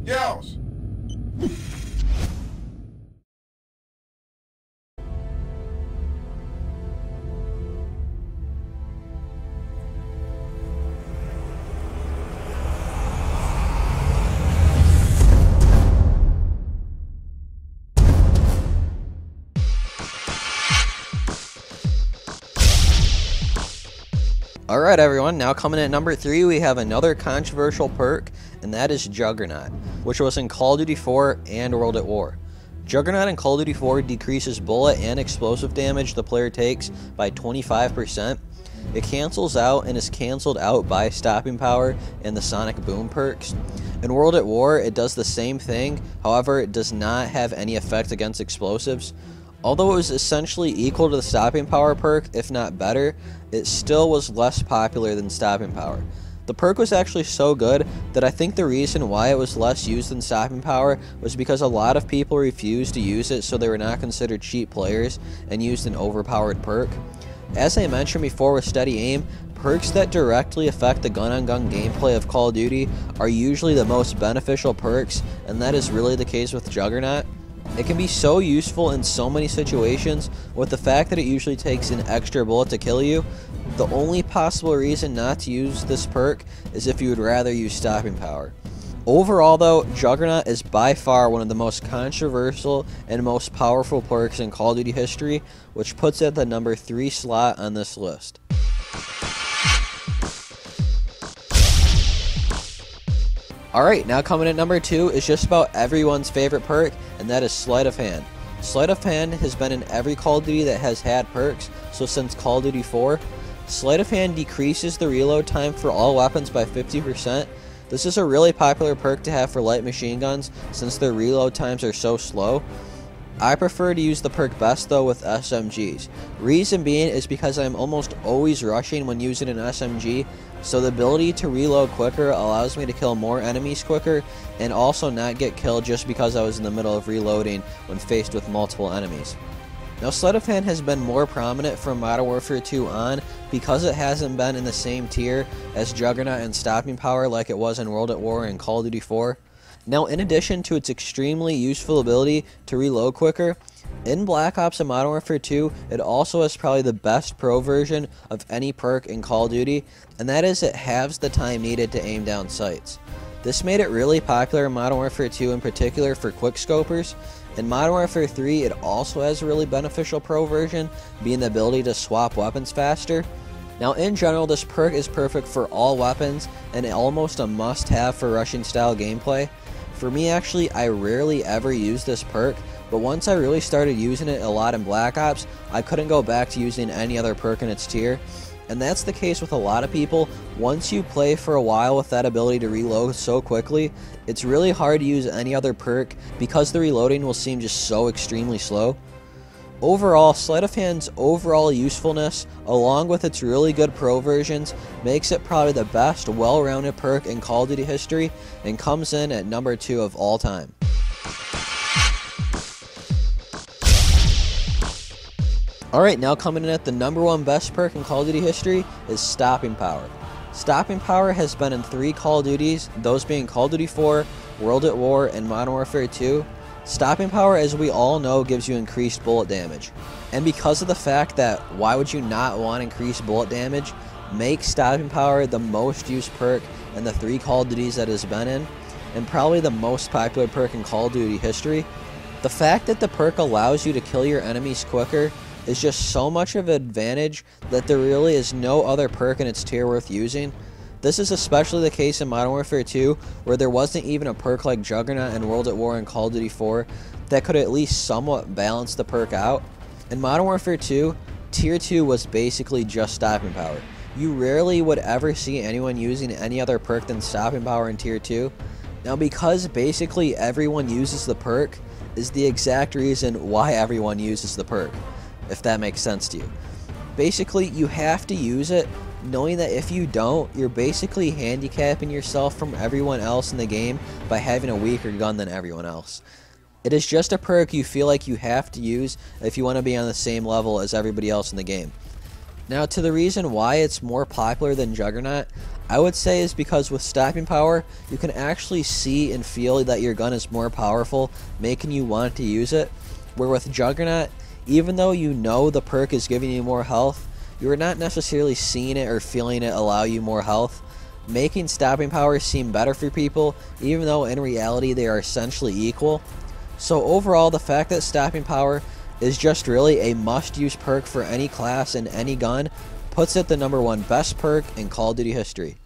Yeousch! Alright everyone, now coming at number 3 we have another controversial perk, and that is Juggernaut, which was in Call of Duty 4 and World at War. Juggernaut in Call of Duty 4 decreases bullet and explosive damage the player takes by 25%. It cancels out and is cancelled out by Stopping Power and the Sonic Boom perks. In World at War it does the same thing, however it does not have any effect against explosives. Although it was essentially equal to the Stopping Power perk, if not better, it still was less popular than Stopping Power. The perk was actually so good that I think the reason why it was less used than Stopping Power was because a lot of people refused to use it, so they were not considered cheap players and used an overpowered perk. As I mentioned before with Steady Aim, perks that directly affect the gun-on-gun gameplay of Call of Duty are usually the most beneficial perks, and that is really the case with Juggernaut. It can be so useful in so many situations, with the fact that it usually takes an extra bullet to kill you. The only possible reason not to use this perk is if you would rather use Stopping Power. Overall though, Juggernaut is by far one of the most controversial and most powerful perks in Call of Duty history, which puts it at the number 3 slot on this list. Alright, now coming at number 2 is just about everyone's favorite perk, and that is Sleight of Hand. Sleight of Hand has been in every Call of Duty that has had perks, so since Call of Duty 4. Sleight of Hand decreases the reload time for all weapons by 50%. This is a really popular perk to have for light machine guns since their reload times are so slow. I prefer to use the perk best though with SMGs. Reason being is because I'm almost always rushing when using an SMG, so the ability to reload quicker allows me to kill more enemies quicker and also not get killed just because I was in the middle of reloading when faced with multiple enemies. Now Sleight of Hand has been more prominent from Modern Warfare 2 on because it hasn't been in the same tier as Juggernaut and Stopping Power like it was in World at War and Call of Duty 4. Now, in addition to its extremely useful ability to reload quicker, in Black Ops and Modern Warfare 2, it also has probably the best pro version of any perk in Call of Duty, and that is it halves the time needed to aim down sights. This made it really popular in Modern Warfare 2 in particular for quickscopers. In Modern Warfare 3, it also has a really beneficial pro version, being the ability to swap weapons faster. Now in general, this perk is perfect for all weapons and almost a must-have for rushing style gameplay. For me actually, I rarely ever use this perk, but once I really started using it a lot in Black Ops, I couldn't go back to using any other perk in its tier. And that's the case with a lot of people. Once you play for a while with that ability to reload so quickly, it's really hard to use any other perk because the reloading will seem just so extremely slow. Overall, Sleight of Hand's overall usefulness, along with its really good pro versions, makes it probably the best well-rounded perk in Call of Duty history and comes in at number 2 of all time. Alright, now coming in at the number 1 best perk in Call of Duty history is Stopping Power. Stopping Power has been in 3 Call of Duties, those being Call of Duty 4, World at War, and Modern Warfare 2. Stopping Power, as we all know, gives you increased bullet damage. And because of the fact that why would you not want increased bullet damage, makes Stopping Power the most used perk in the 3 Call of Duties that it has been in, and probably the most popular perk in Call of Duty history. The fact that the perk allows you to kill your enemies quicker is just so much of an advantage that there really is no other perk in its tier worth using. This is especially the case in Modern Warfare 2, where there wasn't even a perk like Juggernaut and World at War and Call of Duty 4 that could at least somewhat balance the perk out. In Modern Warfare 2, Tier 2 was basically just Stopping Power. You rarely would ever see anyone using any other perk than Stopping Power in Tier 2. Now because basically everyone uses the perk is the exact reason why everyone uses the perk, if that makes sense to you. Basically, you have to use it knowing that if you don't, you're basically handicapping yourself from everyone else in the game by having a weaker gun than everyone else. It is just a perk you feel like you have to use if you want to be on the same level as everybody else in the game. Now, to the reason why it's more popular than Juggernaut, I would say is because with stopping power, you can actually see and feel that your gun is more powerful, making you want to use it. Where with Juggernaut, even though you know the perk is giving you more health, you are not necessarily seeing it or feeling it allow you more health, making stopping power seem better for people, even though in reality they are essentially equal. So overall, the fact that stopping power is just really a must-use perk for any class and any gun puts it the #1 best perk in Call of Duty history.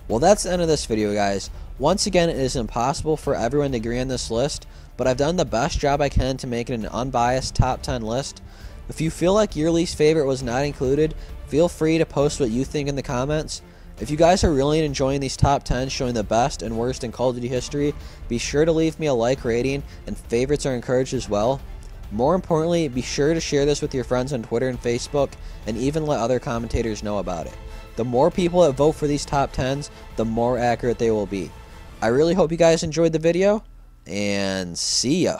Well, that's the end of this video, guys. Once again, it is impossible for everyone to agree on this list, but I've done the best job I can to make it an unbiased top 10 list. If you feel like your least favorite was not included, feel free to post what you think in the comments. If you guys are really enjoying these top 10 showing the best and worst in Call of Duty history, be sure to leave me a like rating, and favorites are encouraged as well. More importantly, be sure to share this with your friends on Twitter and Facebook, and even let other commentators know about it. The more people that vote for these top 10s, the more accurate they will be. I really hope you guys enjoyed the video, and see ya.